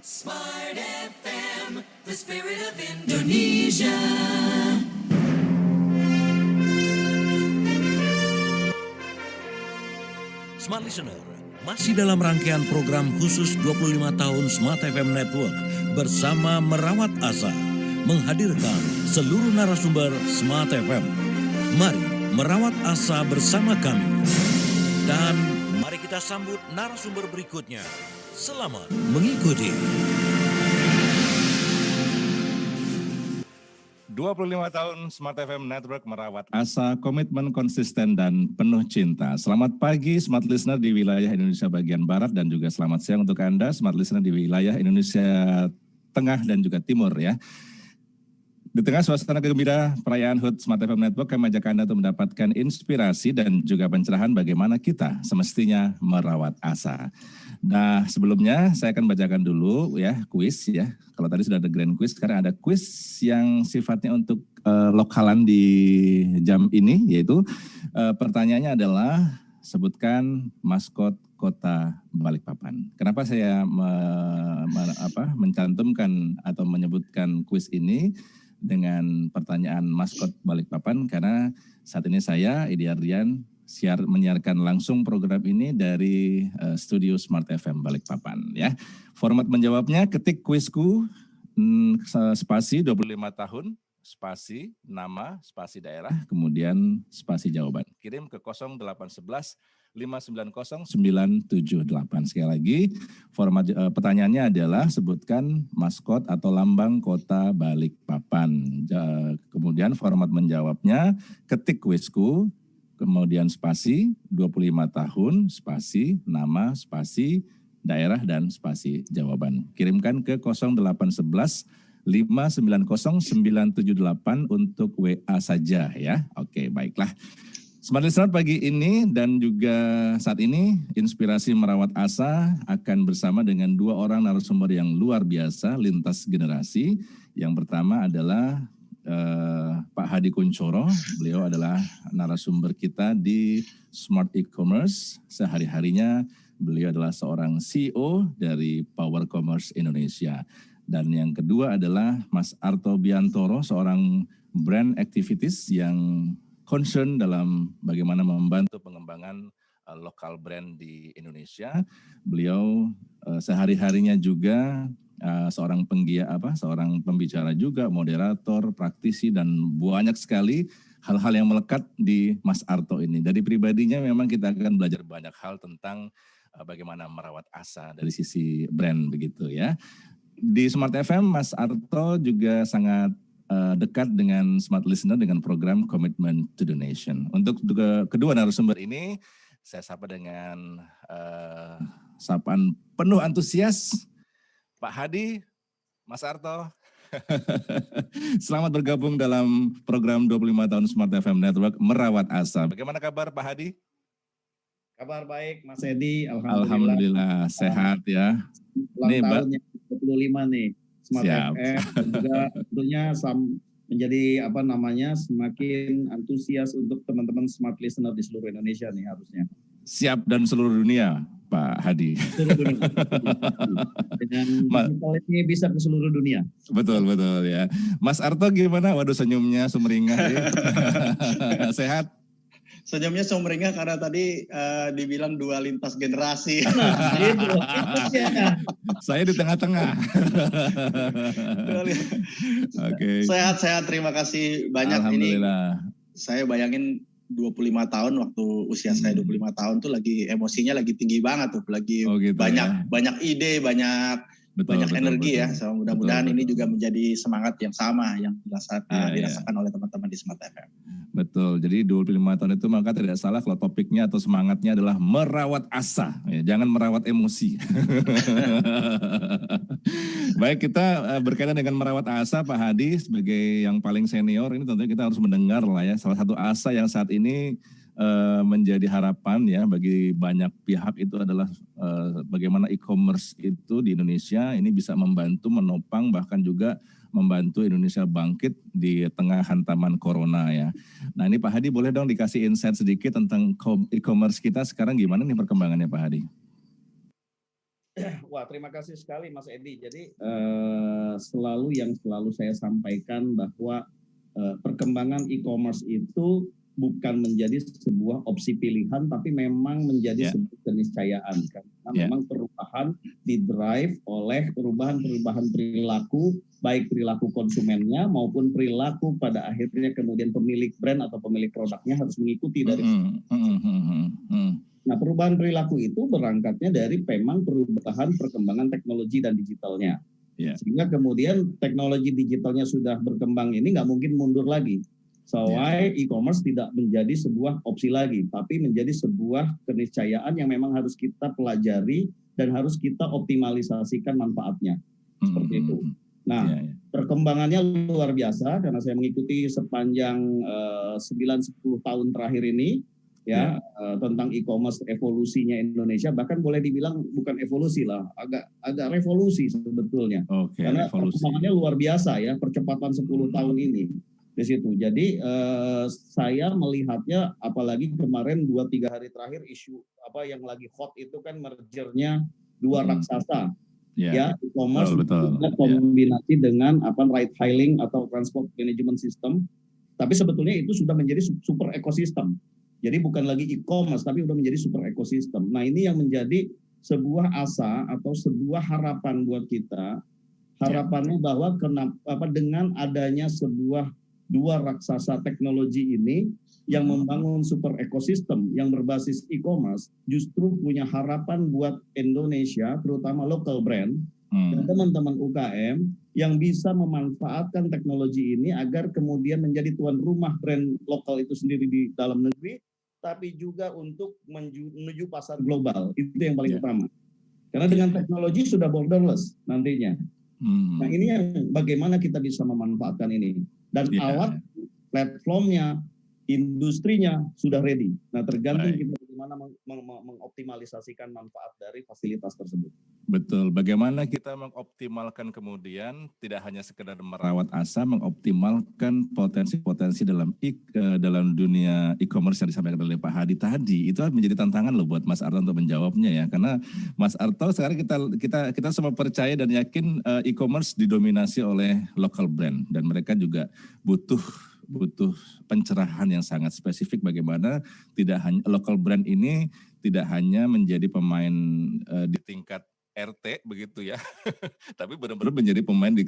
Smart FM, the spirit of Indonesia. Smart Listener, masih dalam rangkaian program khusus 25 tahun Smart FM Network bersama Merawat Asa, menghadirkan seluruh narasumber Smart FM. Mari merawat asa bersama kami. Dan mari kita sambut narasumber berikutnya. Selamat mengikuti. 25 tahun Smart FM Network merawat asa, komitmen konsisten dan penuh cinta. Selamat pagi Smart Listener di wilayah Indonesia bagian Barat dan juga selamat siang untuk Anda Smart Listener di wilayah Indonesia Tengah dan juga Timur ya. Di tengah suasana gembira perayaan HUT Smart FM Network, kami ajak Anda untuk mendapatkan inspirasi dan juga pencerahan bagaimana kita semestinya merawat asa. Nah, sebelumnya saya akan bacakan dulu ya kuis ya. Kalau tadi sudah ada grand quiz, sekarang ada kuis yang sifatnya untuk lokalan di jam ini, yaitu pertanyaannya adalah sebutkan maskot kota Balikpapan. Kenapa saya mencantumkan atau menyebutkan kuis ini dengan pertanyaan maskot Balikpapan? Karena saat ini saya, Idi Ardian, menyiarkan langsung program ini dari studio Smart FM Balikpapan ya. Format menjawabnya, ketik kuisku spasi 25 tahun, spasi nama, spasi daerah, kemudian spasi jawaban. Kirim ke 0811 590 978. Sekali lagi, format pertanyaannya adalah sebutkan maskot atau lambang kota Balikpapan. Kemudian format menjawabnya, ketik kuisku, kemudian spasi 25 tahun, spasi nama, spasi daerah, dan spasi jawaban. Kirimkan ke 0811 590 978 untuk WA saja ya. Oke, baiklah. Smart Listener pagi ini dan juga saat ini Inspirasi Merawat Asa akan bersama dengan dua orang narasumber yang luar biasa lintas generasi. Yang pertama adalah Pak Hadi Kunchoro. Beliau adalah narasumber kita di Smart E-Commerce. Sehari-harinya beliau adalah seorang CEO dari Power Commerce Indonesia. Dan yang kedua adalah Mas Arto Biantoro, seorang brand activities yang concern dalam bagaimana membantu pengembangan lokal brand di Indonesia. Beliau sehari-harinya juga seorang seorang pembicara juga, moderator, praktisi, dan banyak sekali hal-hal yang melekat di Mas Arto ini. Dari pribadinya memang kita akan belajar banyak hal tentang bagaimana merawat asa dari sisi brand begitu ya. Di Smart FM, Mas Arto juga sangat dekat dengan Smart Listener dengan program Commitment to the Nation. Untuk kedua narasumber ini, saya sapa dengan sapaan penuh antusias, Pak Hadi, Mas Arto. Selamat bergabung dalam program 25 tahun Smart FM Network Merawat Asa. Bagaimana kabar Pak Hadi? Kabar baik Mas Edi, Alhamdulillah sehat ya. Ulang tahunnya 25 nih. Smart Siap. FM juga tentunya menjadi semakin antusias untuk teman-teman Smart Listener di seluruh Indonesia nih harusnya. Siap, dan seluruh dunia Pak Hadi. Dengan digital ini bisa ke seluruh dunia. Betul ya. Mas Arto gimana? Waduh, senyumnya sumringah ya. Sehat? Senyumnya sumringah karena tadi dibilang dua lintas generasi. Gitu. Saya di tengah-tengah. Oke. Sehat-sehat, terima kasih banyak. Alhamdulillah. Ini saya bayangin 25 tahun waktu usia saya 25 tahun tuh lagi emosinya lagi tinggi banget tuh, lagi gitu banyak ide, banyak energi ya. So, mudah-mudahan ini juga menjadi semangat yang sama yang dirasakan oleh teman-teman di Smart FM. Betul, jadi 25 tahun itu maka tidak salah kalau topiknya atau semangatnya adalah merawat asa, ya, jangan merawat emosi. Baik, kita berkaitan dengan merawat asa, Pak Hadi sebagai yang paling senior, ini tentunya kita harus mendengar lah ya, salah satu asa yang saat ini menjadi harapan ya bagi banyak pihak itu adalah bagaimana e-commerce itu di Indonesia ini bisa membantu, menopang, bahkan juga membantu Indonesia bangkit di tengah hantaman corona ya. Nah ini Pak Hadi boleh dong dikasih insight sedikit tentang e-commerce kita sekarang gimana nih perkembangannya Pak Hadi? Wah, terima kasih sekali Mas Edi. Jadi selalu saya sampaikan bahwa perkembangan e-commerce itu bukan menjadi sebuah opsi pilihan, tapi memang menjadi sebuah keniscayaan. Karena memang perubahan didrive oleh perubahan perilaku, baik perilaku konsumennya maupun perilaku pada akhirnya kemudian pemilik brand atau pemilik produknya harus mengikuti dari Nah, perubahan perilaku itu berangkatnya dari memang perubahan perkembangan teknologi dan digitalnya. Sehingga kemudian teknologi digitalnya sudah berkembang ini nggak mungkin mundur lagi. Why e-commerce tidak menjadi sebuah opsi lagi, tapi menjadi sebuah keniscayaan yang memang harus kita pelajari dan harus kita optimalisasikan manfaatnya. Seperti itu. Nah, perkembangannya luar biasa karena saya mengikuti sepanjang 9-10 tahun terakhir ini. Tentang e-commerce evolusinya Indonesia, bahkan boleh dibilang bukan evolusi lah, agak revolusi sebetulnya. Karena perkembangannya luar biasa ya, percepatan 10 tahun ini di situ. Jadi saya melihatnya, apalagi kemarin 2-3 hari terakhir isu apa yang lagi hot itu kan mergernya dua raksasa. E-commerce kombinasi dengan ride hailing atau transport management system. Tapi sebetulnya itu sudah menjadi super ekosistem. Jadi bukan lagi e-commerce, tapi sudah menjadi super ekosistem. Nah, ini yang menjadi sebuah asa atau sebuah harapan buat kita. Harapannya bahwa dengan adanya sebuah dua raksasa teknologi ini yang membangun super ekosistem yang berbasis e-commerce, justru punya harapan buat Indonesia, terutama local brand, dan teman-teman UKM yang bisa memanfaatkan teknologi ini agar kemudian menjadi tuan rumah brand lokal itu sendiri di dalam negeri, tapi juga untuk menuju pasar global. Itu yang paling utama. Karena dengan teknologi sudah borderless nantinya. Nah, ini yang bagaimana kita bisa memanfaatkan ini. Dan alat, platformnya, industrinya sudah ready. Nah, tergantung kita bagaimana mengoptimalisasikan manfaat dari fasilitas tersebut. Betul. Bagaimana kita mengoptimalkan kemudian tidak hanya sekedar merawat asa, mengoptimalkan potensi-potensi dalam dunia e-commerce yang disampaikan oleh Pak Hadi tadi. Itu menjadi tantangan loh buat Mas Arto untuk menjawabnya ya. Karena Mas Arto sekarang kita semua percaya dan yakin e-commerce didominasi oleh local brand dan mereka juga butuh pencerahan yang sangat spesifik bagaimana tidak hanya local brand ini tidak hanya menjadi pemain di tingkat RT begitu ya, tapi benar-benar menjadi pemain di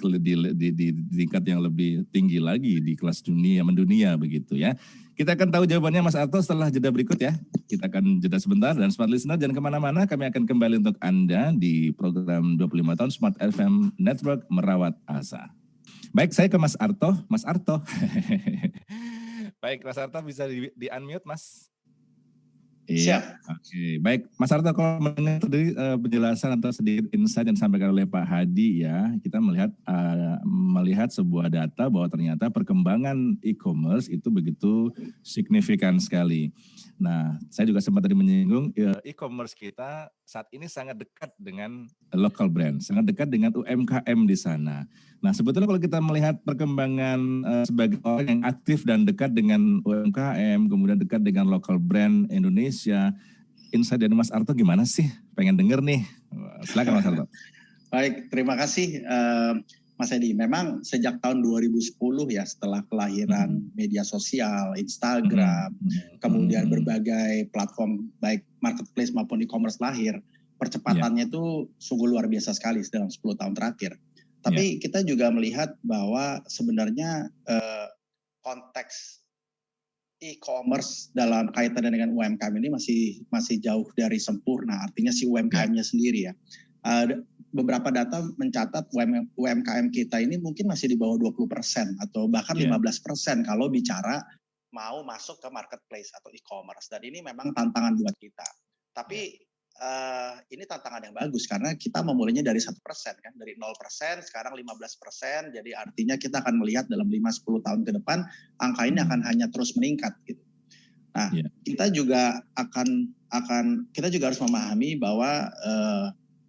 tingkat yang lebih tinggi lagi di kelas mendunia begitu ya. Kita akan tahu jawabannya Mas Arto setelah jeda berikut ya. Kita akan jeda sebentar dan Smart Listener jangan kemana-mana, kami akan kembali untuk Anda di program 25 tahun Smart FM Network Merawat Asa. Baik, saya ke Mas Arto. Mas Arto. Baik, Mas Arto bisa di-unmute, Mas? Iya. Oke. Baik, Mas Arto, kalau mendengar tadi penjelasan atau sedikit insight yang disampaikan oleh Pak Hadi ya, kita melihat sebuah data bahwa ternyata perkembangan e-commerce itu begitu signifikan sekali. Nah, saya juga sempat tadi menyinggung e-commerce kita saat ini sangat dekat dengan local brand, sangat dekat dengan UMKM di sana. Nah, sebetulnya kalau kita melihat perkembangan sebagai orang yang aktif dan dekat dengan UMKM, kemudian dekat dengan local brand Indonesia, insight dari Mas Arto gimana sih? Pengen denger nih. Silakan Mas Arto. Baik, terima kasih Mas Edi. Memang sejak tahun 2010 ya, setelah kelahiran media sosial, Instagram, kemudian berbagai platform baik marketplace maupun e-commerce lahir, percepatannya itu sungguh luar biasa sekali dalam 10 tahun terakhir. Tapi kita juga melihat bahwa sebenarnya konteks e-commerce dalam kaitan dengan UMKM ini masih jauh dari sempurna. Artinya si UMKM-nya sendiri ya. Beberapa data mencatat UMKM kita ini mungkin masih di bawah 20% atau bahkan 15% kalau bicara mau masuk ke marketplace atau e-commerce. Dan ini memang tantangan buat kita. Tapi ini tantangan yang bagus karena kita memulainya dari 1% kan, dari 0% sekarang 15%. Jadi artinya kita akan melihat dalam 5-10 tahun ke depan angka ini akan hanya terus meningkat gitu. Nah, kita juga kita juga harus memahami bahwa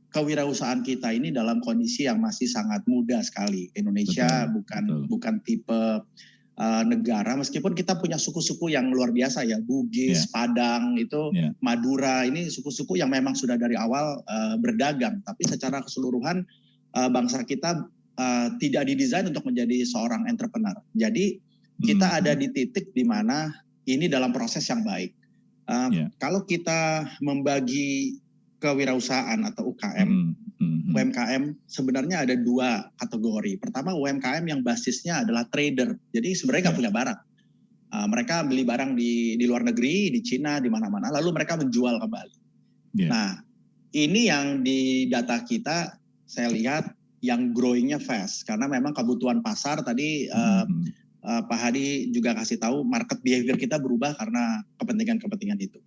kewirausahaan kita ini dalam kondisi yang masih sangat muda sekali. Indonesia bukan tipe negara, meskipun kita punya suku-suku yang luar biasa ya, Bugis, Padang, itu Madura, ini suku-suku yang memang sudah dari awal berdagang, tapi secara keseluruhan bangsa kita tidak didesain untuk menjadi seorang entrepreneur. Jadi kita ada di titik di mana ini dalam proses yang baik. Kalau kita membagi kewirausahaan atau UKM, UMKM sebenarnya ada dua kategori. Pertama UMKM yang basisnya adalah trader, jadi sebenarnya nggak punya barang. Mereka beli barang di luar negeri, di Cina, di mana-mana, lalu mereka menjual kembali. Nah, ini yang di data kita saya lihat yang growingnya fast, karena memang kebutuhan pasar tadi Pak Hadi juga kasih tahu market behavior kita berubah karena kepentingan-kepentingan itu.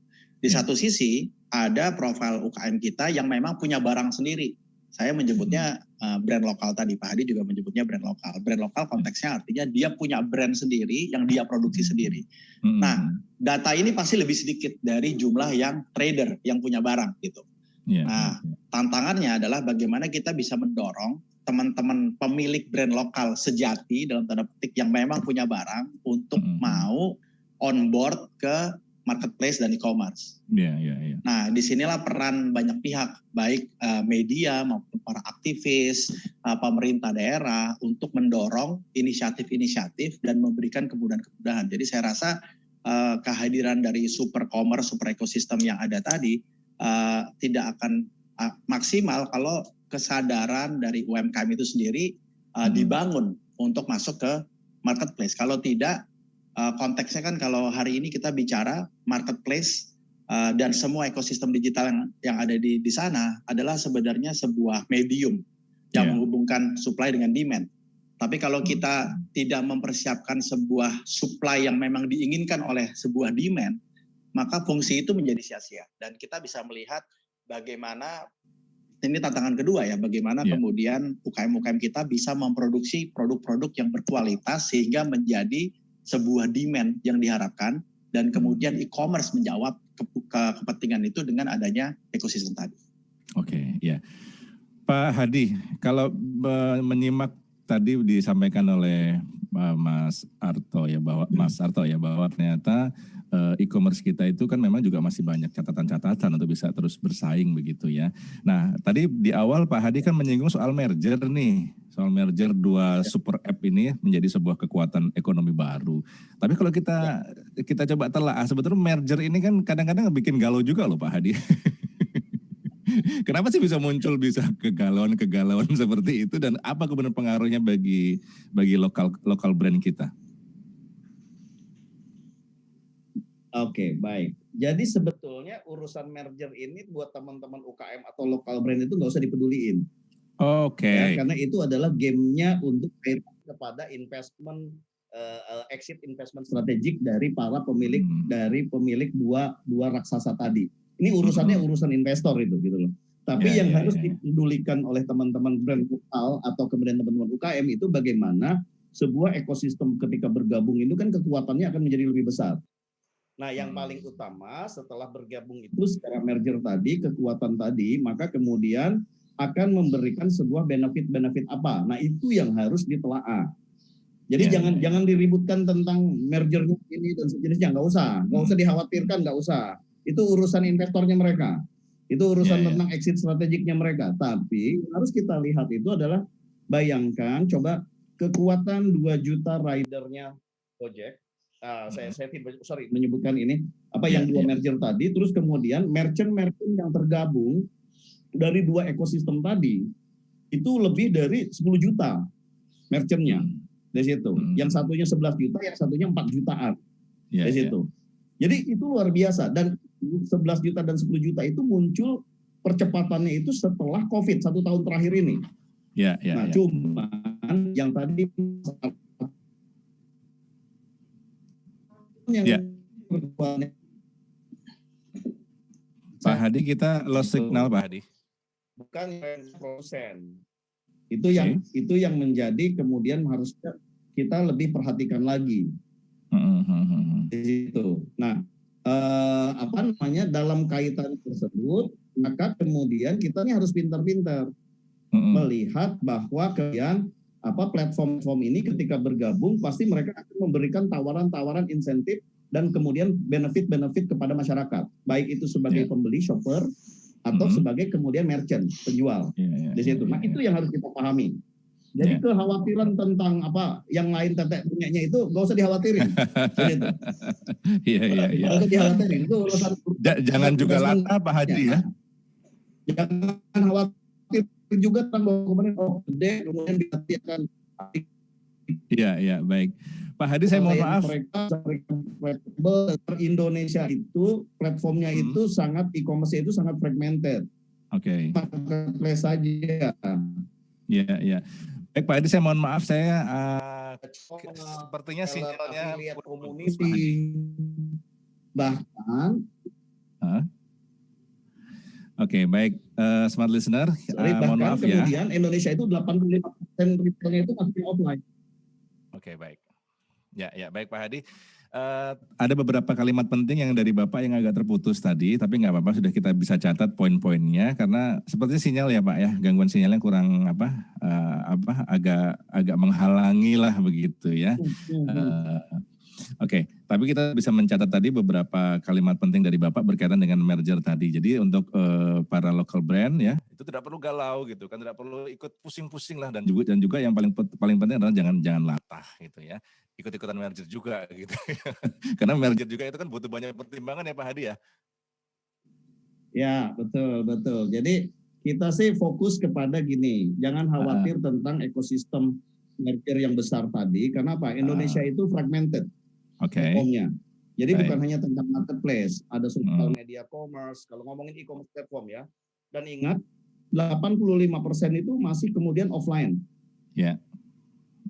Di satu sisi ada profil UKM kita yang memang punya barang sendiri. Saya menyebutnya brand lokal tadi, Pak Hadi juga menyebutnya brand lokal. Brand lokal konteksnya artinya dia punya brand sendiri yang dia produksi sendiri. Nah, data ini pasti lebih sedikit dari jumlah yang trader yang punya barang gitu. Nah, tantangannya adalah bagaimana kita bisa mendorong teman-teman pemilik brand lokal sejati dalam tanda petik yang memang punya barang untuk mau on board ke marketplace dan e-commerce. Nah, disinilah peran banyak pihak, baik media maupun para aktivis, pemerintah daerah untuk mendorong inisiatif-inisiatif dan memberikan kemudahan-kemudahan. Jadi saya rasa kehadiran dari super commerce, super ekosistem yang ada tadi tidak akan maksimal kalau kesadaran dari UMKM itu sendiri dibangun untuk masuk ke marketplace. Kalau tidak, konteksnya kan kalau hari ini kita bicara marketplace dan semua ekosistem digital yang ada di sana adalah sebenarnya sebuah medium yang menghubungkan supply dengan demand. Tapi kalau kita tidak mempersiapkan sebuah supply yang memang diinginkan oleh sebuah demand, maka fungsi itu menjadi sia-sia. Dan kita bisa melihat bagaimana, ini tantangan kedua ya, bagaimana kemudian UKM-UKM kita bisa memproduksi produk-produk yang berkualitas sehingga menjadi sebuah demand yang diharapkan, dan kemudian e-commerce menjawab kepentingan itu dengan adanya ekosistem tadi. Oke, ya. Pak Hadi, kalau menyimak tadi disampaikan oleh Mas Arto ya bahwa ternyata e-commerce kita itu kan memang juga masih banyak catatan-catatan untuk bisa terus bersaing begitu ya. Nah, tadi di awal Pak Hadi kan menyinggung soal merger nih. Soal merger dua super app ini menjadi sebuah kekuatan ekonomi baru. Tapi kalau kita coba telaah, sebetulnya merger ini kan kadang-kadang bikin galau juga loh Pak Hadi. Kenapa sih bisa muncul kegalauan seperti itu, dan apa kemudian pengaruhnya bagi lokal brand kita? Oke, baik. Jadi sebetulnya urusan merger ini buat teman-teman UKM atau lokal brand itu nggak usah dipeduliin. Oke. Ya, karena itu adalah gamenya untuk kepada investment exit investment strategik dari para pemilik dua raksasa tadi. Ini urusannya urusan investor itu gitu loh. Tapi yang harus dipedulikan oleh teman-teman brand lokal atau kemudian teman-teman UKM itu bagaimana sebuah ekosistem ketika bergabung itu kan kekuatannya akan menjadi lebih besar. Nah, yang paling utama setelah bergabung itu secara merger tadi, kekuatan tadi, maka kemudian akan memberikan sebuah benefit apa. Nah, itu yang harus ditelaah. Jadi jangan diributkan tentang merger ini dan sejenisnya, nggak usah dikhawatirkan, nggak usah. Itu urusan investornya mereka. Itu urusan tentang exit strategiknya mereka. Tapi harus kita lihat itu adalah, bayangkan coba kekuatan 2 juta ridernya Gojek. Saya menyebutkan ini yang dua merger tadi, terus kemudian merchant yang tergabung dari dua ekosistem tadi itu lebih dari 10 juta merchantnya dari situ. Yang satunya 11 juta, yang satunya 4 jutaan dari situ. Jadi itu luar biasa, dan 11 juta dan 10 juta itu muncul percepatannya itu setelah COVID 1 tahun terakhir ini. Cuman yang tadi Pak Hadi, kita lost signal Pak Hadi. Bukan produsen. Itu yang menjadi kemudian harusnya kita lebih perhatikan lagi. Itu. Nah, dalam kaitan tersebut, maka kemudian kita ini harus pintar-pintar melihat bahwa kemudian platform ini ketika bergabung pasti mereka akan memberikan tawaran-tawaran insentif dan kemudian benefit-benefit kepada masyarakat, baik itu sebagai pembeli shopper atau sebagai kemudian merchant penjual di situ. Nah itu yang harus kita pahami. Jadi kekhawatiran tentang yang lain tetek bunganya itu gak usah dikhawatirin. Iya. Gak usah dikhawatirin. Itu urusan. Jangan juga lata Pak Hadi ya. Jangan khawatir juga tentang kemudian gede kemudian dihatikan. Iya, baik. Pak Hadi saya mohon maaf. Indonesia itu platformnya itu sangat e-commerce itu sangat fragmented. Oke. Marketplace saja. Iya. Baik Pak Hadi saya mohon maaf saya sepertinya sinyalnya community bahkan. Oke, baik smart listener, mohon maaf ya. Kemudian Indonesia itu 85% retailnya itu masih offline. Oke, baik. Ya, baik Pak Hadi. Ada beberapa kalimat penting yang dari Bapak yang agak terputus tadi, tapi nggak apa-apa, sudah kita bisa catat poin-poinnya karena sepertinya sinyal ya Pak ya, gangguan sinyalnya kurang agak menghalangi lah begitu ya. Oke, tapi kita bisa mencatat tadi beberapa kalimat penting dari Bapak berkaitan dengan merger tadi. Jadi untuk para local brand ya, itu tidak perlu galau gitu kan, tidak perlu ikut pusing-pusing lah dan juga yang paling penting adalah jangan latah gitu ya. Ikut-ikutan merger juga gitu. Karena merger juga itu kan butuh banyak pertimbangan ya Pak Hadi ya. Ya, betul. Jadi kita sih fokus kepada gini, jangan khawatir tentang ekosistem merger yang besar tadi, karena apa? Indonesia itu fragmented. Platformnya. Jadi bukan hanya tentang marketplace, ada social media commerce, kalau ngomongin e-commerce platform ya. Dan ingat, 85% itu masih kemudian offline. Ya.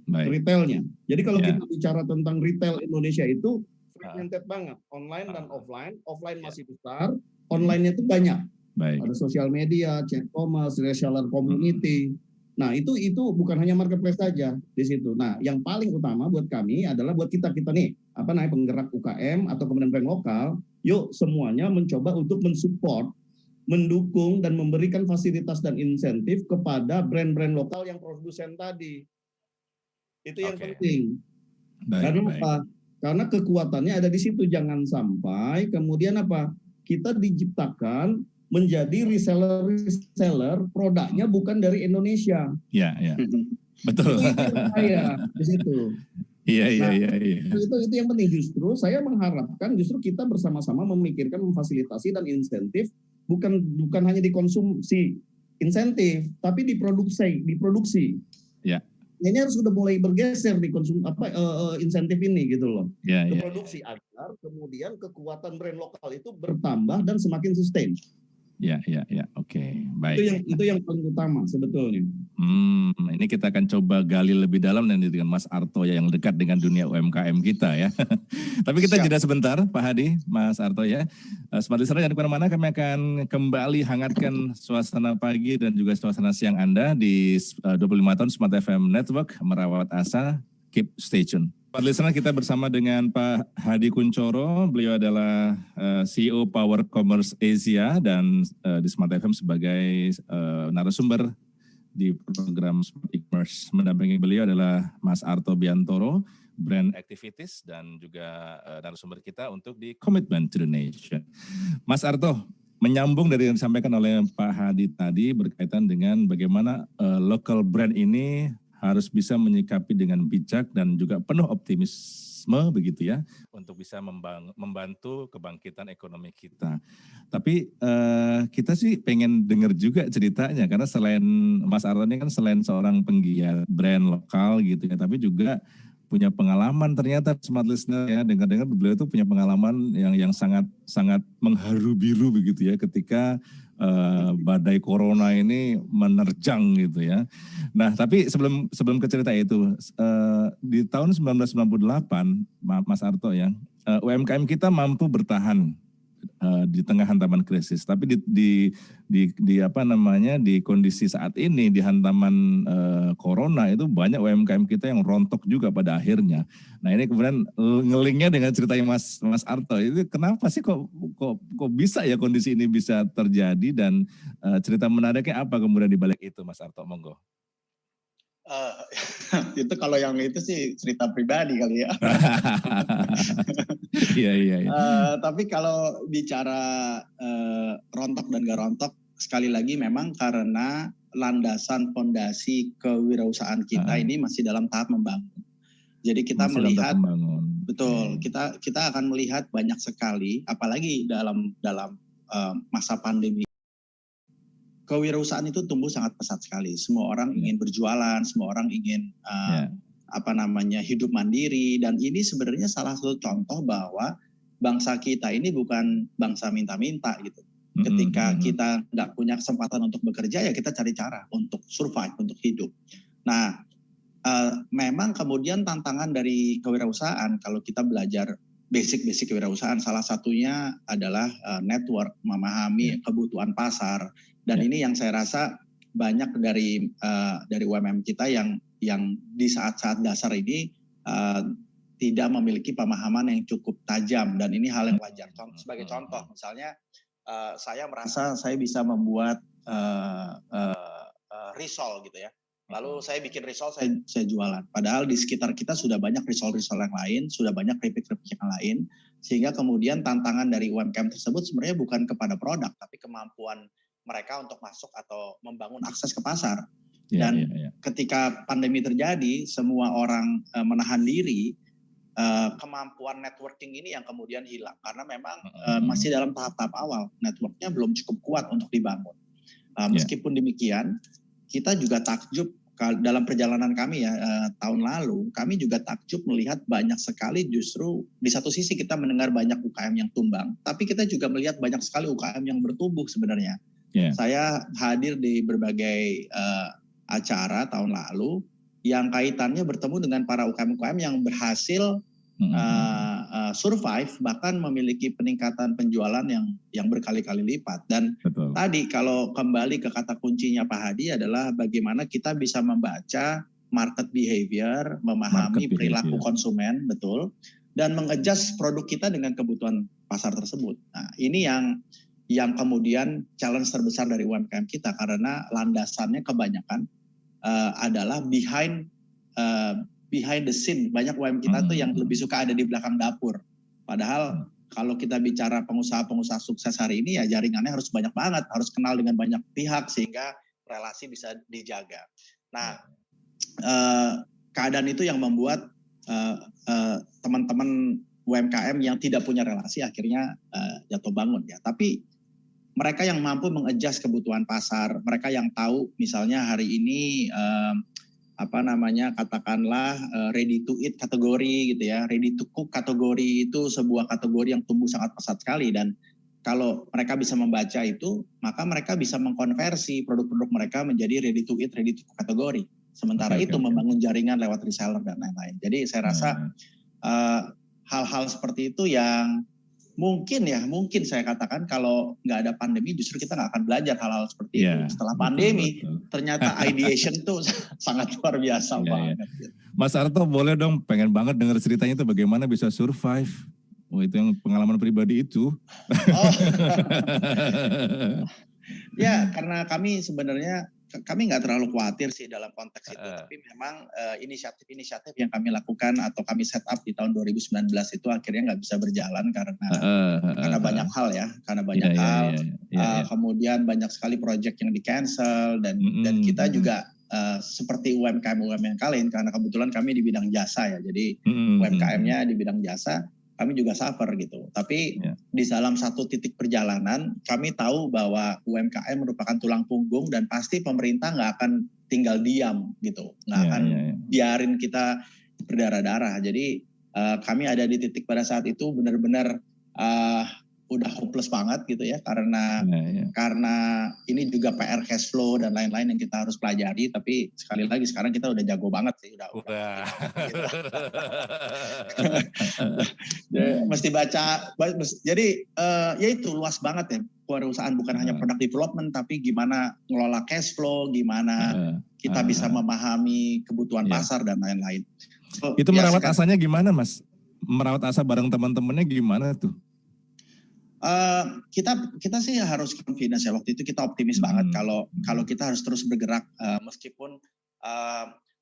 Baik. Retailnya. Jadi kalau kita bicara tentang retail Indonesia itu fragmented banget, online dan offline. Offline masih besar, online-nya itu banyak. Baik. Ada sosial media, chat commerce, reseller community. Nah, itu bukan hanya marketplace saja di situ. Nah, yang paling utama buat kami adalah buat kita nih, penggerak UKM atau kemudian brand lokal, yuk semuanya mencoba untuk mensupport, mendukung dan memberikan fasilitas dan insentif kepada brand-brand lokal yang produsen tadi. Itu yang penting. Karena apa? Karena kekuatannya ada di situ. Jangan sampai kemudian kita diciptakan menjadi reseller produknya bukan dari Indonesia. Iya. Betul. Itu saya di situ. Iya. Itu yang penting. Justru saya mengharapkan kita bersama-sama memikirkan memfasilitasi dan insentif bukan hanya dikonsumsi insentif, tapi diproduksi. Ya. Ini harus sudah mulai bergeser di insentif ini gitu loh. Ke produksi agar kemudian kekuatan brand lokal itu bertambah dan semakin sustain. Ya. Oke, baik. Itu yang paling utama sebetulnya. Ini kita akan coba gali lebih dalam nanti dengan Mas Arto ya, yang dekat dengan dunia UMKM kita ya. Tapi kita jeda sebentar Pak Hadi, Mas Arto ya. Smart Listener jangan kemana-mana, kami akan kembali hangatkan suasana pagi dan juga suasana siang Anda di 25 tahun Smart FM Network, merawat asa, keep stay tune. Smart Listener, kita bersama dengan Pak Hadi Kuncoro, beliau adalah CEO Power Commerce Asia dan di Smart FM sebagai narasumber di program Smart E-Commerce. Mendampingi beliau adalah Mas Arto Biantoro, Brand Activities, dan juga narasumber kita untuk di Commitment to the Nation. Mas Arto, menyambung dari yang disampaikan oleh Pak Hadi tadi berkaitan dengan bagaimana local brand ini harus bisa menyikapi dengan bijak dan juga penuh optimisme begitu ya, untuk bisa membantu kebangkitan ekonomi kita. Tapi kita sih pengen dengar juga ceritanya, karena selain Mas Arto ini kan selain seorang penggiat brand lokal gitu ya, tapi juga punya pengalaman ternyata Smart Listener ya, dengar-dengar beliau itu punya pengalaman yang sangat mengharu biru begitu ya ketika badai corona ini menerjang gitu ya. Nah, tapi sebelum ke cerita itu, di tahun 1998 Mas Arto ya, UMKM kita mampu bertahan di tengah hantaman krisis. Tapi di kondisi saat ini, di hantaman corona itu banyak UMKM kita yang rontok juga pada akhirnya. Nah, ini kemudian ngelingnya dengan ceritanya Mas Arto, itu kenapa sih kok bisa ya kondisi ini bisa terjadi, dan cerita menariknya apa kemudian di balik itu Mas Arto, monggo. Itu kalau yang itu sih cerita pribadi kali ya. Iya. Tapi kalau bicara rontok dan gak rontok, sekali lagi memang karena landasan fondasi kewirausahaan kita ini masih dalam tahap membangun. Jadi kita masih melihat, betul, kita akan melihat banyak sekali, apalagi dalam masa pandemi. Kewirausahaan itu tumbuh sangat pesat sekali. Semua orang ingin berjualan, semua orang ingin hidup mandiri, dan ini sebenarnya salah satu contoh bahwa bangsa kita ini bukan bangsa minta-minta gitu. Ketika kita nggak punya kesempatan untuk bekerja, ya kita cari cara untuk survive, untuk hidup. Nah, memang kemudian tantangan dari kewirausahaan, kalau kita belajar basic kewirausahaan, salah satunya adalah network, memahami kebutuhan pasar. Dan ini yang saya rasa banyak dari UMM kita yang di saat-saat dasar ini tidak memiliki pemahaman yang cukup tajam, dan ini hal yang wajar. Sebagai contoh, misalnya saya merasa saya bisa membuat risol gitu ya. Lalu saya bikin risol, saya jualan. Padahal di sekitar kita sudah banyak risol-risol yang lain, sudah banyak keripik-keripik yang lain, sehingga kemudian tantangan dari UMKM tersebut sebenarnya bukan kepada produk, tapi kemampuan mereka untuk masuk atau membangun akses ke pasar. Dan ketika pandemi terjadi, semua orang menahan diri, kemampuan networking ini yang kemudian hilang. Karena memang masih dalam tahap-tahap awal, networknya belum cukup kuat untuk dibangun. Meskipun demikian, kita juga takjub dalam perjalanan kami ya tahun lalu, kami juga takjub melihat banyak sekali, justru di satu sisi kita mendengar banyak UKM yang tumbang, tapi kita juga melihat banyak sekali UKM yang bertumbuh sebenarnya. Saya hadir di berbagai acara tahun lalu yang kaitannya bertemu dengan para UKM-UKM yang berhasil survive, bahkan memiliki peningkatan penjualan yang berkali-kali lipat. Dan tadi kalau kembali ke kata kuncinya Pak Hadi adalah bagaimana kita bisa membaca market behavior, memahami perilaku konsumen, betul, dan mengadjust produk kita dengan kebutuhan pasar tersebut. Nah, ini yang kemudian challenge terbesar dari UMKM kita, karena landasannya kebanyakan adalah behind the scene. Banyak UMKM kita tuh yang lebih suka ada di belakang dapur. Padahal kalau kita bicara pengusaha-pengusaha sukses hari ini, ya jaringannya harus banyak banget, harus kenal dengan banyak pihak sehingga relasi bisa dijaga. Nah, keadaan itu yang membuat teman-teman UMKM yang tidak punya relasi akhirnya jatuh bangun ya. Tapi mereka yang mampu mengadjust kebutuhan pasar, mereka yang tahu misalnya hari ini katakanlah ready to eat kategori gitu ya, ready to cook kategori itu sebuah kategori yang tumbuh sangat pesat sekali, dan kalau mereka bisa membaca itu, maka mereka bisa mengkonversi produk-produk mereka menjadi ready to eat, ready to cook kategori. Sementara itu membangun jaringan lewat reseller dan lain-lain. Jadi saya rasa hal-hal seperti itu yang mungkin saya katakan kalau nggak ada pandemi justru kita nggak akan belajar hal-hal seperti itu. Setelah pandemi ternyata ideation tuh sangat luar biasa banget. Mas Arto boleh dong, pengen banget dengar ceritanya itu bagaimana bisa survive. Itu yang pengalaman pribadi itu. Ya, karena kami sebenarnya nggak terlalu khawatir sih dalam konteks itu, tapi memang inisiatif-inisiatif yang kami lakukan atau kami set up di tahun 2019 itu akhirnya nggak bisa berjalan karena banyak hal ya, kemudian banyak sekali proyek yang di cancel dan kita juga seperti UMKM yang lain, karena kebetulan kami di bidang jasa ya, jadi UMKM-nya di bidang jasa, kami juga suffer gitu. Tapi di dalam satu titik perjalanan, kami tahu bahwa UMKM merupakan tulang punggung dan pasti pemerintah nggak akan tinggal diam gitu, nggak akan biarin kita berdarah-darah. Jadi kami ada di titik pada saat itu benar-benar udah hopeless banget gitu ya, karena ini juga PR cash flow dan lain-lain yang kita harus pelajari. Tapi sekali lagi sekarang kita udah jago banget sih, udah gitu. Mesti baca. Jadi ya itu luas banget ya perusahaan, bukan hanya product development, tapi gimana ngelola cash flow, gimana kita bisa memahami kebutuhan pasar dan lain-lain. Itu merawat asanya gimana, Mas? Merawat asa bareng teman-temannya gimana tuh? Kita sih harus confidence ya, waktu itu kita optimis banget kalau kita harus terus bergerak meskipun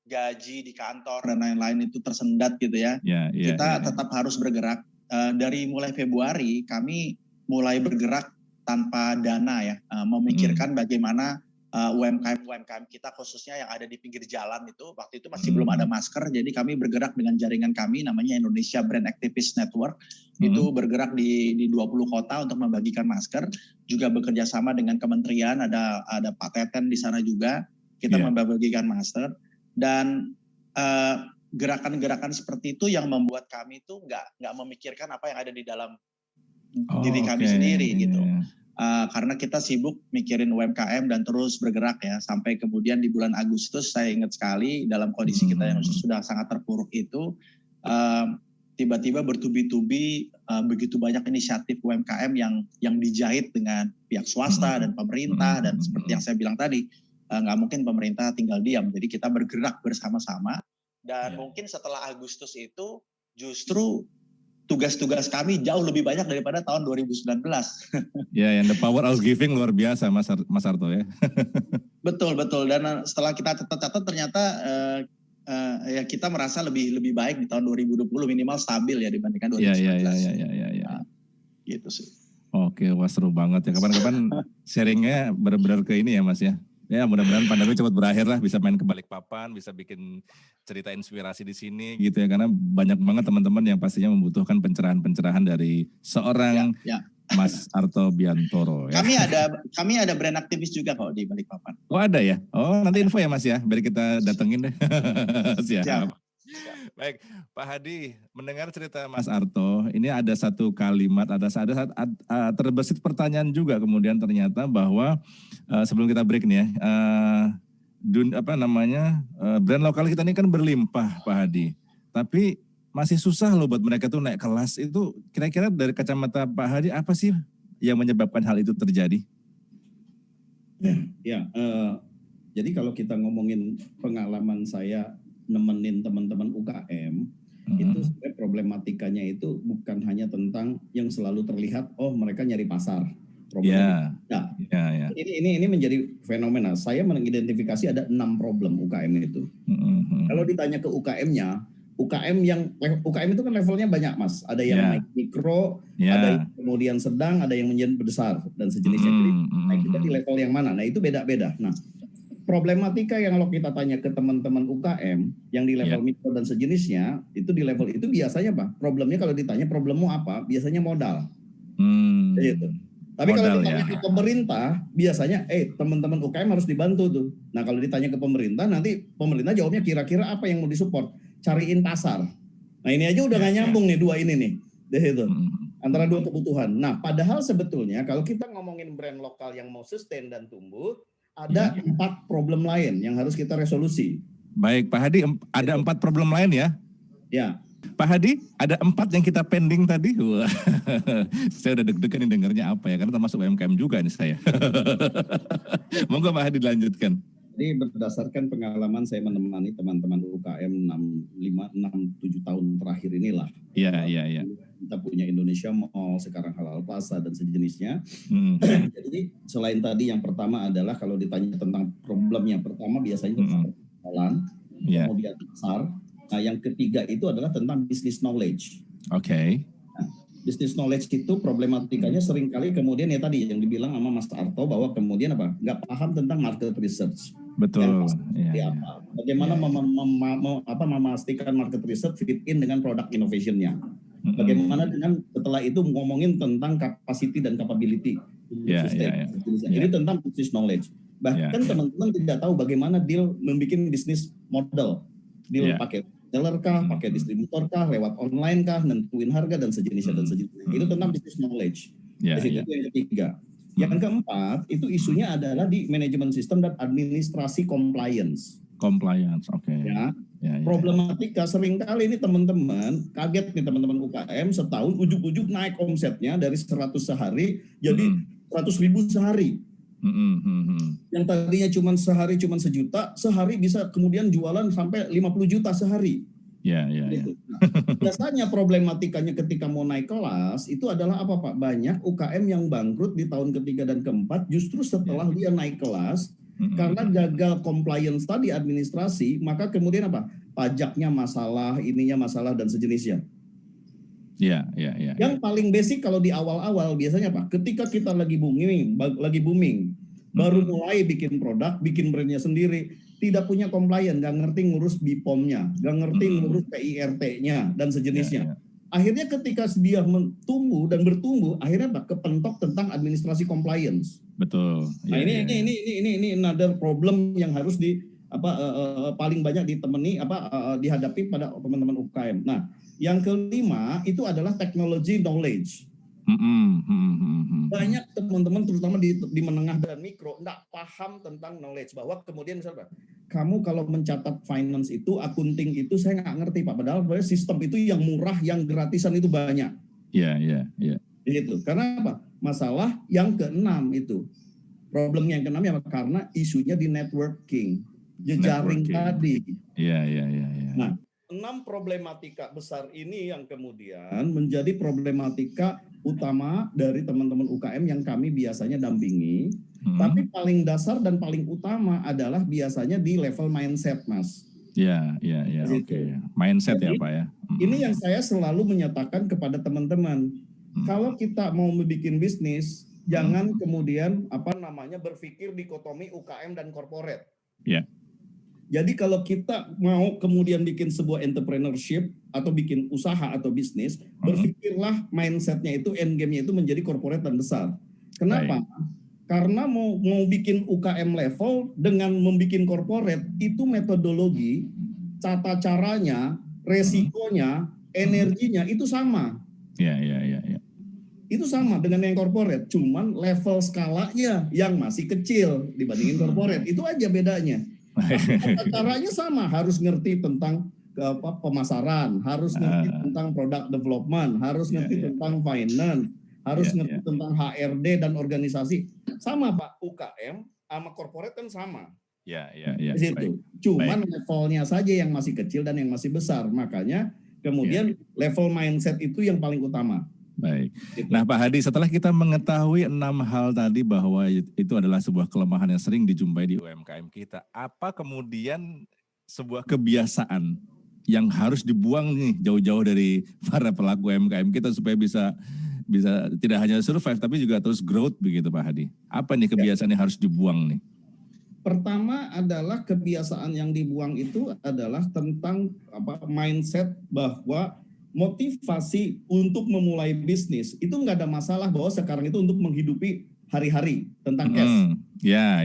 gaji di kantor dan lain-lain itu tersendat gitu ya. Kita tetap harus bergerak. Dari mulai Februari kami mulai bergerak tanpa dana ya, memikirkan bagaimana UMKM kita khususnya yang ada di pinggir jalan itu, waktu itu masih belum ada masker, jadi kami bergerak dengan jaringan kami namanya Indonesia Brand Activist Network, itu bergerak di 20 kota untuk membagikan masker, juga bekerja sama dengan kementerian, ada Pak Teten di sana juga, kita membagikan masker, dan gerakan-gerakan seperti itu yang membuat kami itu nggak memikirkan apa yang ada di dalam diri kami sendiri gitu. Karena kita sibuk mikirin UMKM dan terus bergerak ya, sampai kemudian di bulan Agustus saya ingat sekali dalam kondisi kita yang sudah sangat terpuruk itu, tiba-tiba bertubi-tubi begitu banyak inisiatif UMKM yang dijahit dengan pihak swasta dan pemerintah, dan seperti yang saya bilang tadi, nggak mungkin pemerintah tinggal diam, jadi kita bergerak bersama-sama, dan mungkin setelah Agustus itu justru tugas-tugas kami jauh lebih banyak daripada tahun 2019. Ya, yang the power of giving luar biasa Mas Arto ya. Betul. Dan setelah kita catat ternyata ya kita merasa lebih baik di tahun 2020, minimal stabil ya dibandingkan 2019. Ya. Gitu sih. Oke, wah seru banget ya. Kapan-kapan sharingnya benar-benar ke ini ya Mas ya. Ya mudah-mudahan pandemi cepat berakhir lah, bisa main ke Balikpapan, bisa bikin cerita inspirasi di sini gitu ya, karena banyak banget teman-teman yang pastinya membutuhkan pencerahan-pencerahan dari seorang Mas Arto Biantoro. Ya. Kami ada brand aktivis juga kok di Balikpapan. Oh ada ya? Oh nanti info ya Mas ya, biar kita datengin deh. Siap. Baik, Pak Hadi, mendengar cerita Mas Arto, ini ada satu kalimat, ada terbesit pertanyaan juga kemudian ternyata bahwa sebelum kita break nih ya, brand lokal kita ini kan berlimpah Pak Hadi, tapi masih susah loh buat mereka tuh naik kelas. Itu kira-kira dari kacamata Pak Hadi apa sih yang menyebabkan hal itu terjadi? Jadi kalau kita ngomongin pengalaman saya nemenin teman-teman UKM, itu sebenarnya problematikanya itu bukan hanya tentang yang selalu terlihat, oh mereka nyari pasar. Ini menjadi fenomena. Saya mengidentifikasi ada 6 problem UKM itu. Kalau ditanya ke UKM-nya, UKM itu kan levelnya banyak Mas. Ada yang mikro, ada yang kemudian sedang, ada yang menjadi besar dan sejenisnya. Jadi kita di level yang mana? Nah itu beda-beda. Nah problematika yang kalau kita tanya ke teman-teman UKM yang di level mikro dan sejenisnya, itu di level itu biasanya Pak, problemnya kalau ditanya problemmu apa, biasanya modal. Gitu. Tapi kalau ditanya ke pemerintah, biasanya teman-teman UKM harus dibantu tuh. Nah kalau ditanya ke pemerintah, nanti pemerintah jawabnya kira-kira apa yang mau disupport, cariin pasar. Nah ini aja udah nggak nyambung nih dua ini nih, itu antara dua kebutuhan. Nah padahal sebetulnya kalau kita ngomongin brand lokal yang mau sustain dan tumbuh, ada 4 problem lain yang harus kita resolusi. Baik Pak Hadi, ada 4 problem lain ya? Ya. Pak Hadi, ada 4 yang kita pending tadi. Wah, saya udah deg-degan nih dengarnya apa ya, karena termasuk UMKM juga nih saya. Monggo Pak Hadi dilanjutkan. Jadi berdasarkan pengalaman saya menemani teman-teman UKM 6-7 tahun terakhir inilah. Iya. Kita punya Indonesia Mall, sekarang Halal Plaza dan sejenisnya. Jadi selain tadi yang pertama adalah kalau ditanya tentang problem yang pertama biasanya jalan, kemudian pasar. Nah yang ketiga itu adalah tentang business knowledge. Oke. Nah, business knowledge itu problematikanya seringkali kemudian ya tadi yang dibilang sama Mas Arto bahwa kemudian nggak paham tentang market research. Betul. Bagaimana memastikan market research fit in dengan product innovation-nya. Bagaimana dengan setelah itu ngomongin tentang capacity dan capability. Ini tentang business knowledge. Bahkan teman-teman tidak tahu bagaimana deal membuat business model. Deal pakai seller kah, pakai distributor kah, lewat online kah, nentuin harga dan sejenisnya. Itu tentang business knowledge. Itu yang ketiga. Yang keempat itu isunya adalah di manajemen sistem dan administrasi compliance. Oke. Problematika seringkali ini teman-teman kaget nih teman-teman UKM setahun ujuk-ujuk naik omsetnya dari 100 sehari jadi 100.000 sehari. Yang tadinya sehari cuma 1 juta, sehari bisa kemudian jualan sampai 50 juta sehari. Gitu. Biasanya problematikanya ketika mau naik kelas itu adalah apa Pak? Banyak UKM yang bangkrut di tahun ketiga dan keempat justru setelah dia naik kelas, Karena gagal compliance tadi administrasi, maka kemudian apa? Pajaknya masalah, ininya masalah dan sejenisnya. Iya. Yang paling basic kalau di awal-awal biasanya apa? Ketika kita lagi booming, baru mulai bikin produk, bikin brandnya sendiri, tidak punya compliance, nggak ngerti ngurus BPOM-nya, nggak ngerti ngurus PIRT-nya dan sejenisnya. Akhirnya ketika dia tumbuh dan bertumbuh, akhirnya apa? Kepentok tentang administrasi compliance. Betul. Nah, ini another problem yang harus paling banyak dihadapi pada teman-teman UKM. Nah, yang kelima itu adalah technology knowledge. Banyak teman-teman terutama di menengah dan mikro enggak paham tentang knowledge, bahwa kemudian misalnya kamu kalau mencatat finance itu, akunting itu saya nggak ngerti Pak, padahal sistem itu yang murah, yang gratisan itu banyak. Iya. Itu karena apa? Masalah yang keenam itu. Problem yang keenam ya karena isunya di networking, jejaring tadi. Iya. Nah, 6 problematika besar ini yang kemudian menjadi problematika utama dari teman-teman UKM yang kami biasanya dampingi. Tapi paling dasar dan paling utama adalah biasanya di level mindset, Mas. Iya. Oke. Mindset. Jadi, ya Pak ya. Ini yang saya selalu menyatakan kepada teman-teman. Kalau kita mau membuat bisnis, jangan kemudian berpikir dikotomi UKM dan corporate. Iya. Jadi kalau kita mau kemudian bikin sebuah entrepreneurship atau bikin usaha atau bisnis, berpikirlah mindsetnya itu, end game-nya itu menjadi corporate dan besar. Kenapa? Karena mau bikin UKM level dengan membikin corporate, itu metodologi, tata caranya, resikonya, energinya itu sama. Iya. Itu sama dengan yang corporate, cuman level skalanya yang masih kecil dibandingin corporate. Itu aja bedanya. Caranya sama, harus ngerti tentang pemasaran, harus ngerti tentang product development, harus ngerti tentang finance, harus ngerti tentang HRD dan organisasi. Sama Pak, UKM sama corporate kan sama. Iya. Situ. Cuman levelnya saja yang masih kecil dan yang masih besar. Makanya kemudian level mindset itu yang paling utama. Baik. Nah Pak Hadi, setelah kita mengetahui 6 hal tadi bahwa itu adalah sebuah kelemahan yang sering dijumpai di UMKM kita, apa kemudian sebuah kebiasaan yang harus dibuang nih jauh-jauh dari para pelaku UMKM kita supaya bisa tidak hanya survive tapi juga terus growth begitu Pak Hadi? Apa nih kebiasaan yang harus dibuang nih? Pertama adalah kebiasaan yang dibuang itu adalah tentang mindset bahwa motivasi untuk memulai bisnis itu nggak ada masalah, bahwa sekarang itu untuk menghidupi hari-hari tentang cash. Ya.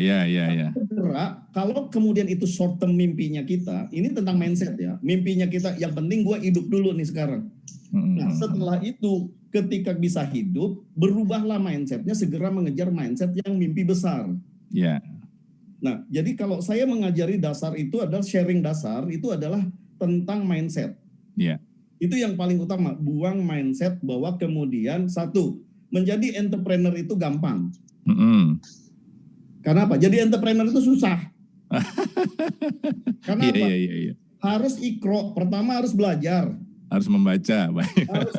Kalau kemudian itu short term mimpinya kita, ini tentang mindset ya. Mimpinya kita yang penting gue hidup dulu nih sekarang. Nah setelah itu ketika bisa hidup, berubahlah mindsetnya, segera mengejar mindset yang mimpi besar. Ya. Nah jadi kalau saya mengajari dasar itu adalah sharing dasar, itu adalah tentang mindset. Ya. Itu yang paling utama, buang mindset bahwa kemudian satu, menjadi entrepreneur itu gampang. Karena apa? Jadi entrepreneur itu susah. Karena apa? Iya. Harus ikro, pertama harus belajar. Harus membaca. Harus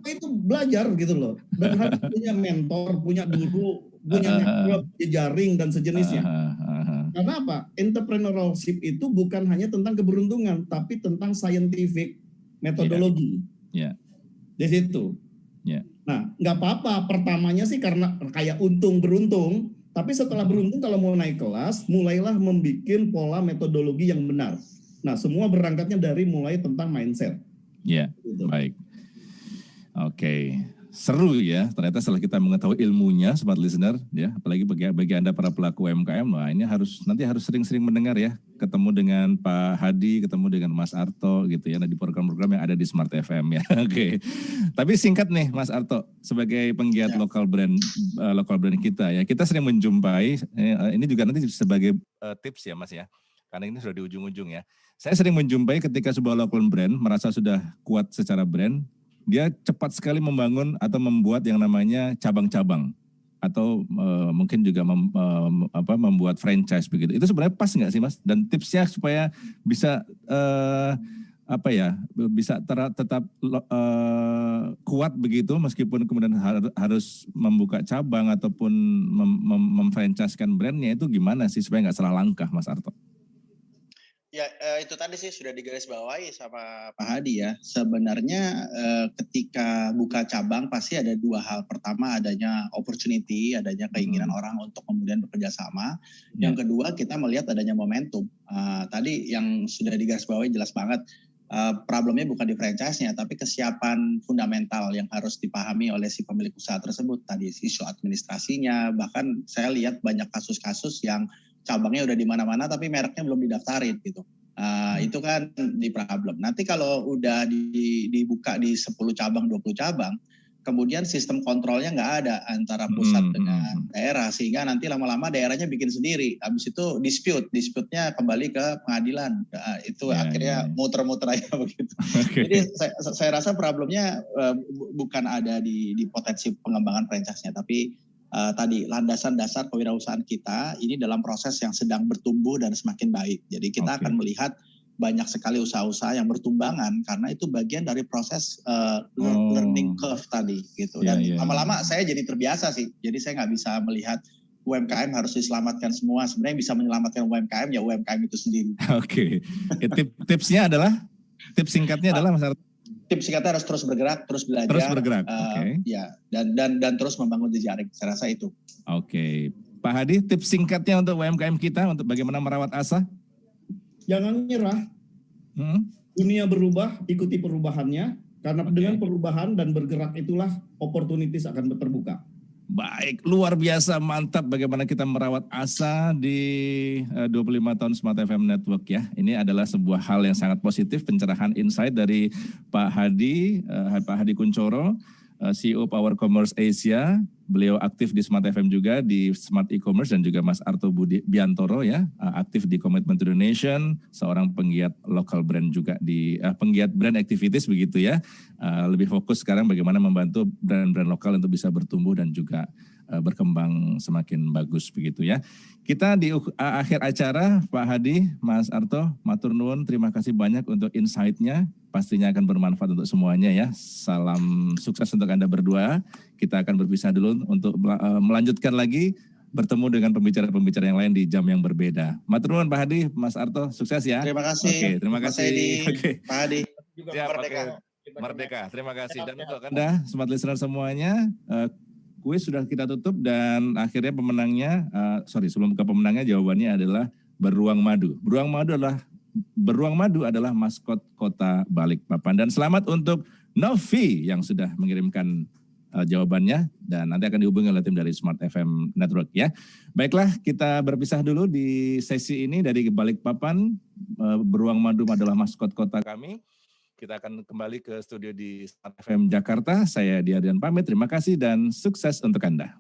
itu belajar gitu loh. Dan harus punya mentor, punya guru, punya network, jejaring dan sejenisnya. Karena apa? Entrepreneurship itu bukan hanya tentang keberuntungan, tapi tentang scientific metodologi. Di situ. Nah, nggak apa-apa. Pertamanya sih karena kayak untung beruntung, tapi setelah beruntung kalau mau naik kelas, mulailah membuat pola metodologi yang benar. Nah, semua berangkatnya dari mulai tentang mindset. Gitu. Baik. Oke. Seru ya, ternyata setelah kita mengetahui ilmunya, Smart Listener, ya, apalagi bagi Anda para pelaku UMKM, wah ini harus sering-sering mendengar ya, ketemu dengan Pak Hadi, ketemu dengan Mas Arto gitu ya, di program-program yang ada di Smart FM ya. Oke. Tapi singkat nih Mas Arto, sebagai penggiat lokal brand kita ya, kita sering menjumpai, ini juga nanti sebagai tips ya Mas ya, karena ini sudah di ujung-ujung ya. Saya sering menjumpai ketika sebuah local brand merasa sudah kuat secara brand, dia cepat sekali membangun atau membuat yang namanya cabang-cabang atau mungkin juga membuat franchise begitu. Itu sebenarnya pas nggak sih Mas? Dan tipsnya supaya bisa bisa tetap kuat begitu meskipun kemudian harus membuka cabang ataupun memfranchise-kan brandnya, itu gimana sih supaya nggak salah langkah, Mas Arto? Ya, itu tadi sih sudah digarisbawahi sama Pak Hadi ya. Sebenarnya ketika buka cabang pasti ada dua hal. Pertama adanya opportunity, adanya keinginan orang untuk kemudian bekerja sama. Yang kedua kita melihat adanya momentum. Tadi yang sudah digarisbawahi jelas banget. Problemnya bukan di franchise-nya, tapi kesiapan fundamental yang harus dipahami oleh si pemilik usaha tersebut. Tadi isu administrasinya, bahkan saya lihat banyak kasus-kasus yang cabangnya udah di mana-mana tapi mereknya belum didaftarin gitu. Itu kan di problem. Nanti kalau udah dibuka di 10 cabang, 20 cabang, kemudian sistem kontrolnya nggak ada antara pusat dengan daerah, sehingga nanti lama-lama daerahnya bikin sendiri. Habis itu dispute-nya kembali ke pengadilan. Itu akhirnya muter-muter aja begitu. Okay. Jadi saya rasa problemnya bukan ada di potensi pengembangan franchise-nya, tapi tadi landasan dasar kewirausahaan kita ini dalam proses yang sedang bertumbuh dan semakin baik. Jadi kita akan melihat banyak sekali usaha-usaha yang bertumbangan karena itu bagian dari proses learning curve tadi gitu. Dan lama-lama saya jadi terbiasa sih. Jadi saya nggak bisa melihat UMKM harus diselamatkan semua. Sebenarnya yang bisa menyelamatkan UMKM ya UMKM itu sendiri. Oke. Tipsnya adalah, tips singkatnya adalah Mas Arto? Tips singkatnya harus terus bergerak, terus belajar. Terus bergerak, oke. Ya, dan terus membangun jejaring. Saya rasa itu. Oke. Pak Hadi, tips singkatnya untuk UMKM kita untuk bagaimana merawat asa? Jangan nyerah. Dunia berubah, ikuti perubahannya. Karena dengan perubahan dan bergerak itulah opportunities akan terbuka. Baik, luar biasa, mantap bagaimana kita merawat asa di 25 tahun Smart FM Network ya. Ini adalah sebuah hal yang sangat positif, pencerahan insight dari Pak Hadi Kuncoro, CEO Power Commerce Asia. Beliau aktif di Smart FM juga, di Smart E-Commerce, dan juga Mas Arto Biantoro ya, aktif di Commitment to the Nation, seorang penggiat local brand juga di penggiat brand activities begitu ya. Lebih fokus sekarang bagaimana membantu brand-brand lokal untuk bisa bertumbuh dan juga berkembang semakin bagus begitu ya. Kita di akhir acara, Pak Hadi, Mas Arto, matur nuwun, terima kasih banyak untuk insight-nya. Pastinya akan bermanfaat untuk semuanya ya. Salam sukses untuk Anda berdua. Kita akan berpisah dulu untuk melanjutkan lagi bertemu dengan pembicara-pembicara yang lain di jam yang berbeda. Matur nuwun Pak Hadi, Mas Arto, sukses ya. Terima kasih. Oke, terima kasih. Pak Hadi. Siap, Merdeka. Terima kasih. Dan untuk Anda, smart listener semuanya, kuis sudah kita tutup dan akhirnya pemenangnya, sebelum ke pemenangnya jawabannya adalah beruang madu. Beruang madu adalah maskot Kota Balikpapan. Dan selamat untuk Novi yang sudah mengirimkan jawabannya dan nanti akan dihubungi oleh tim dari Smart FM Network ya. Baiklah, kita berpisah dulu di sesi ini dari Balikpapan. Beruang madu adalah maskot kota kami. Kita akan kembali ke studio di Smart FM Jakarta. Saya Diardian pamit, terima kasih dan sukses untuk Anda.